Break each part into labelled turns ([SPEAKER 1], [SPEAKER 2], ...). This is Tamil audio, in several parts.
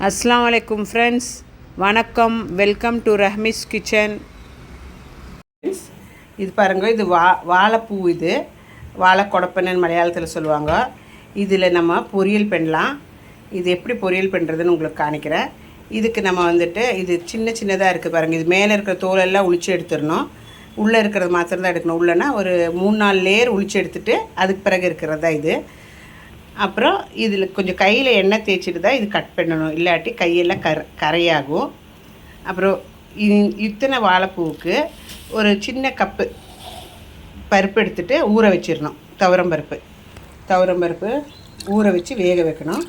[SPEAKER 1] அஸ்ஸலாமு அலைக்கும் ஃப்ரெண்ட்ஸ், வணக்கம். Welcome to Rahmi's kitchen. இது பாருங்கள், இது வாழைப்பூ. இது வாழைக்கொடப்பன்னு மலையாளத்தில் சொல்லுவாங்க. இதில் நம்ம பொரியல் பண்ணலாம். இது எப்படி பொரியல் பண்ணுறதுன்னு உங்களுக்கு காணிக்கிறேன். இதுக்கு நம்ம வந்துட்டு இது சின்னதாக இருக்குது பாருங்கள். இது மேலே இருக்கிற தோலெல்லாம் உளிச்சு எடுத்துடணும். உள்ளே இருக்கிறது மாத்திரம் தான் எடுக்கணும். உள்ளேனா ஒரு 3-4 லேயர் உளிச்சு எடுத்துகிட்டு அதுக்கு பிறகு இருக்கிறது தான் இது. அப்புறம் இதில் கொஞ்சம் கையில் எண்ணெய் தேய்ச்சிட்டு தான் இது கட் பண்ணணும், இல்லாட்டி கையெல்லாம் கரையாகும். அப்புறம் இத்தனை வாழைப்பூவுக்கு ஒரு சின்ன கப்பு பருப்பு எடுத்துகிட்டு ஊற வச்சிடணும். துவரம்பருப்பு ஊற வச்சு வேக வைக்கணும்.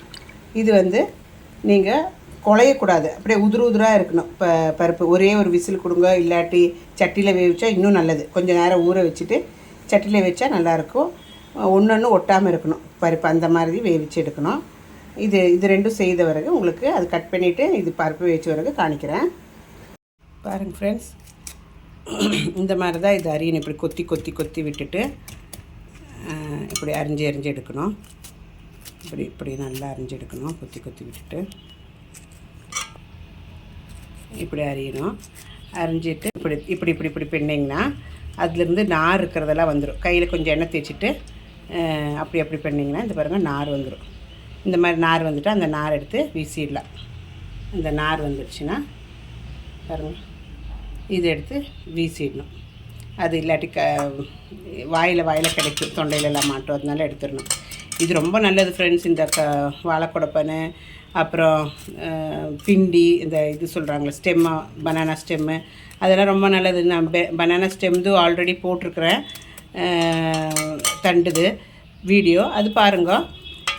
[SPEAKER 1] இது நீங்கள் குழையக்கூடாது, அப்படியே உதிராக இருக்கணும். பருப்பு ஒரே ஒரு விசில் கொடுங்க, இல்லாட்டி சட்டியில் வேவிச்சா இன்னும் நல்லது. கொஞ்சம் நேரம் ஊற வச்சுட்டு சட்டியில் வச்சா நல்லாயிருக்கும். ஒன்று ஒட்டாமல் இருக்கணும் பருப்பு, அந்த மாதிரி வேவிச்சு எடுக்கணும். இது ரெண்டும் செய்த பிறகு உங்களுக்கு அது கட் பண்ணிவிட்டு இது பருப்பு வேவிச்ச பிறகு காணிக்கிறேன். பாருங்கள் ஃப்ரெண்ட்ஸ், இந்த மாதிரி தான் இது அரியணும். இப்படி கொத்தி விட்டுட்டு இப்படி அரிஞ்சு எடுக்கணும். இப்படி நல்லா அரிஞ்சு எடுக்கணும். கொத்தி விட்டுட்டு இப்படி அரியணும். அரிஞ்சிட்டு இப்படி பண்ணிங்கன்னா அதுலேருந்து நார் இருக்கிறதெல்லாம் வந்துடும். கையில் கொஞ்சம் எண்ணெய் தேய்ச்சிட்டு அப்படி பண்ணிங்கன்னா இந்த பாருங்கள் நார் வந்துடும். இந்த மாதிரி நார் வந்துட்டு அந்த நார் எடுத்து வீசிடலாம். இந்த நார் வந்துடுச்சுன்னா பாருங்கள், இது எடுத்து வீசிடணும். அது இல்லாட்டி வாயில் கிடைக்கும், தொண்டையிலெல்லாம் மாட்டோம். அதனால எடுத்துடணும். இது ரொம்ப நல்லது ஃப்ரெண்ட்ஸ். இந்த வாழைக்கொடப்பனை, அப்புறம் பிண்டி, இந்த இது சொல்கிறாங்களே பனானா ஸ்டெம்மு, அதெல்லாம் ரொம்ப நல்லது. நான் பனானா ஸ்டெம்து ஆல்ரெடி போட்டிருக்கிறேன் தண்டுது வீடியோ, அது பாருங்கள்.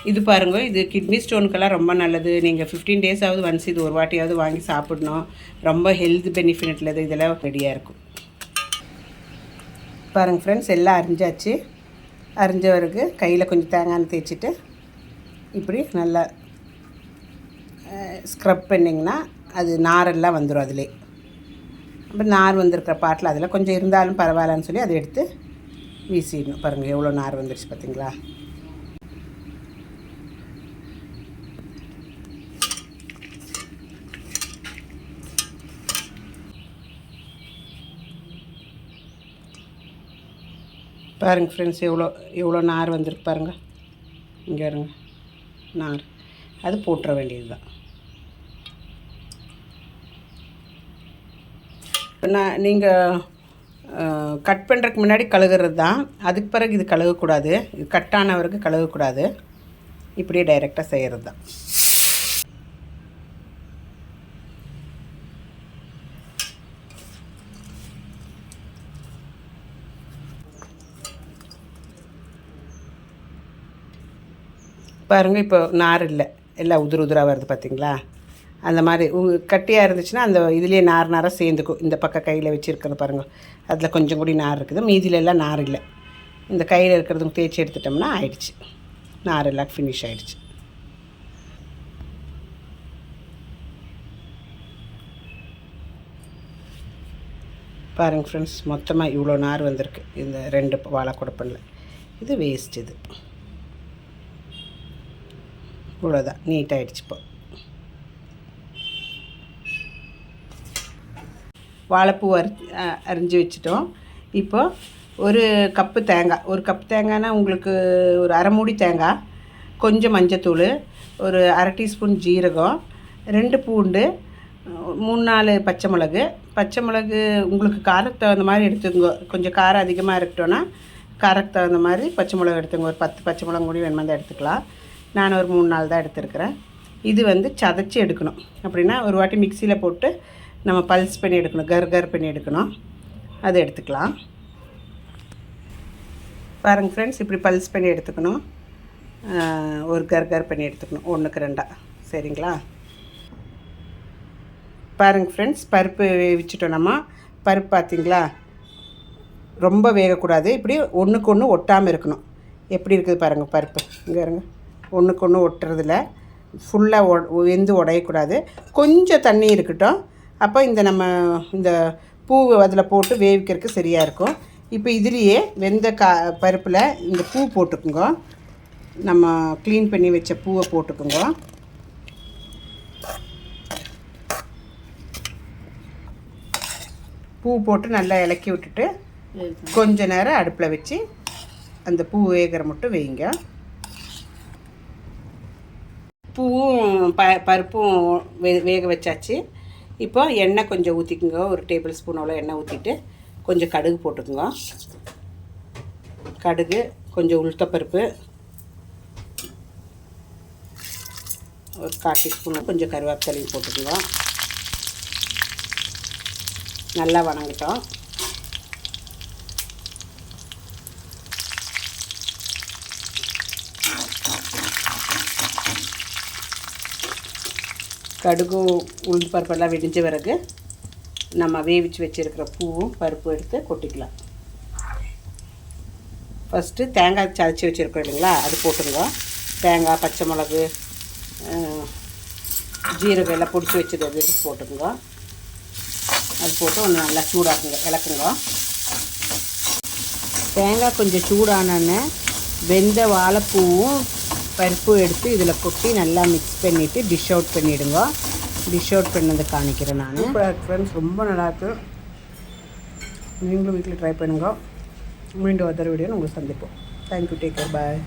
[SPEAKER 1] இது கிட்னி ஸ்டோனுக்கெல்லாம் ரொம்ப நல்லது. நீங்கள் 15 டேஸாவது ஒன்ஸ் இது ஒரு வாட்டியாவது வாங்கி சாப்பிடணும். ரொம்ப ஹெல்த் பெனிஃபிட்டில் இதெல்லாம் ரெடியாக இருக்கும். பாருங்கள் ஃப்ரெண்ட்ஸ், எல்லாம் அரிஞ்சாச்சு. அரிஞ்ச பிறகு கையில் கொஞ்சம் தேங்காய் எண்ணெய் தேய்ச்சிட்டு இப்படி நல்லா ஸ்க்ரப் பண்ணிங்கன்னா அது நாரெல்லாம் வந்துடும். அதிலே அப்புறம் நார் வந்திருக்கிற பாட்டில் அதில் கொஞ்சம் இருந்தாலும் பரவாயில்லன்னு சொல்லி அதை எடுத்து வீசிடணும். பாருங்கள் எவ்வளோ நார் வந்துடுச்சு பார்த்தீங்களா. பாருங்கள் ஃப்ரெண்ட்ஸ், எவ்வளோ நார் வந்திருக்கு பாருங்கள். இங்கே இருங்க நார், அது போட்டுற வேண்டியது தான். இப்போ நீங்கள் கட் பண்ணுறதுக்கு முன்னாடி கழுகுறது தான். அதுக்கு பிறகு இது கழுகக்கூடாது. இது கட்டானவருக்கு கழுகக்கூடாது. இப்படியே டைரெக்டாக செய்கிறது தான். பாருங்கள், இப்போ நார் இல்லை, எல்லாம் உதிராக வருது பார்த்தீங்களா. அந்த மாதிரி கட்டியாக இருந்துச்சுன்னா அந்த இதுலேயே நாராக சேர்ந்துக்கும். இந்த பக்கம் கையில் வச்சுருக்கிறது பாருங்கள், அதில் கொஞ்சம் கூடி நார் இருக்குது. மீதிலெல்லாம் நார் இல்லை. இந்த கையில் இருக்கிறதும் தேய்ச்சி எடுத்துட்டோம்னா ஆயிடுச்சு. நார் எல்லாம் ஃபினிஷ் ஆகிடுச்சு. பாருங்கள் ஃப்ரெண்ட்ஸ், மொத்தமாக இவ்வளோ நார் வந்திருக்கு இந்த 2 வாழைக்கொடப்பனில். இது வேஸ்ட். இது இவ்வளோதான், நீட்டாகிடுச்சு. இப்போ வாழைப்பூ அரிஞ்சு வச்சுட்டோம். இப்போ ஒரு கப்பு தேங்காய்னா உங்களுக்கு ஒரு அரை மூடி தேங்காய், கொஞ்சம் மஞ்சத்தூள், ஒரு அரை டீஸ்பூன் ஜீரகம், 2 பூண்டு, 3-4 பச்சை மிளகு உங்களுக்கு காரத்துக்கு தகுந்த மாதிரி எடுத்துங்க. கொஞ்சம் காரம் அதிகமாக இருக்கட்டோன்னா காரத்துக்கு தகுந்த மாதிரி பச்சை மிளகு எடுத்துங்க. ஒரு 10 பச்சை மிளகு கூட வேணுமா தான் எடுத்துக்கலாம். நான் ஒரு 3-4 தான் எடுத்துருக்கிறேன். இது சதைச்சி எடுக்கணும். அப்படின்னா ஒரு வாட்டி மிக்சியில் போட்டு நம்ம பல்ஸ் பண்ணி எடுக்கணும், கர் பண்ணி எடுக்கணும். அதை எடுத்துக்கலாம். பாருங்கள் ஃப்ரெண்ட்ஸ், இப்படி பல்ஸ் பண்ணி எடுத்துக்கணும். ஒரு கர் பண்ணி எடுத்துக்கணும், 1க்கு 2. சரிங்களா. பாருங்கள் ஃப்ரெண்ட்ஸ், பருப்பு வேவிச்சிட்டோம். நம்ம பருப்பு பார்த்திங்களா, ரொம்ப வேகக்கூடாது. இப்படி ஒன்றுக்கு ஒன்று ஒட்டாமல் இருக்கணும். எப்படி இருக்குது பாருங்கள் பருப்பு. இங்கே இருங்க, ஒன்றுக்கு ஒன்று ஒட்டுறதில்ல, ஃபுல்லாக வெந்து உடையக்கூடாது. கொஞ்சம் தண்ணி இருக்கட்டும். அப்போ நம்ம இந்த பூவை அதில் போட்டு வேவிக்கிறதுக்கு சரியாக இருக்கும். இப்போ இதுலேயே வெந்த பருப்பில் இந்த பூ போட்டுக்குங்க. நம்ம க்ளீன் பண்ணி வச்ச பூவை போட்டுக்குங்க. பூ போட்டு நல்லா இலக்கி விட்டுட்டு கொஞ்ச நேரம் அடுப்பில் வச்சு அந்த பூ வேகிற மட்டும் வைங்க. பூவும் பருப்பும் வேக வச்சாச்சு. இப்போ எண்ணெய் கொஞ்சம் ஊற்றிக்குங்க. ஒரு டேபிள் ஸ்பூன் அவ்வளோ எண்ணெய் ஊற்றிட்டு கொஞ்சம் கடுகு போட்டுக்குங்க. கடுகு, கொஞ்சம் உளுத்தப்பருப்பு, ஒரு 1/4 டீஸ்பூன் கொஞ்சம் கருவேப்பிலையும் போட்டுக்குங்க. நல்லா வணங்கட்டும். கடுகு உளுந்து பருப்பெல்லாம் வெடிஞ்ச பிறகு நம்ம வேவிச்சு வச்சுருக்கிற பூவும் பருப்பும் எடுத்து கொட்டிக்கலாம். ஃபஸ்ட்டு தேங்காய் சதைச்சி வச்சுருக்கோம் இல்லைங்களா, அது போட்டுங்க. தேங்காய், பச்சை மிளகு, ஜீரகம் எல்லாம் பிடிச்சி வச்சது அது எடுத்து போட்டுங்க. அது போட்டு ஒன்று நல்லா சூடாக்குங்க, இலக்குங்க. தேங்காய் கொஞ்சம் சூடானோன்னே வெந்த வாழைப்பூவும் பருப்பும் எடுத்து இதில் கொட்டி நல்லா மிக்ஸ் பண்ணிவிட்டு டிஷ் அவுட் பண்ணிவிடுங்க. டிஷ் அவுட் பண்ணதை காணிக்கிறேன் நான். இப்போ ஃப்ரெண்ட்ஸ் ரொம்ப நல்லாயிருக்கு. நீங்களும் வீட்டில் ட்ரை பண்ணுங்க. மீண்டும் அதர் வீடியோன்னு உங்களை சந்திப்போம். தேங்க்யூ, டேக் கேர், பாய்.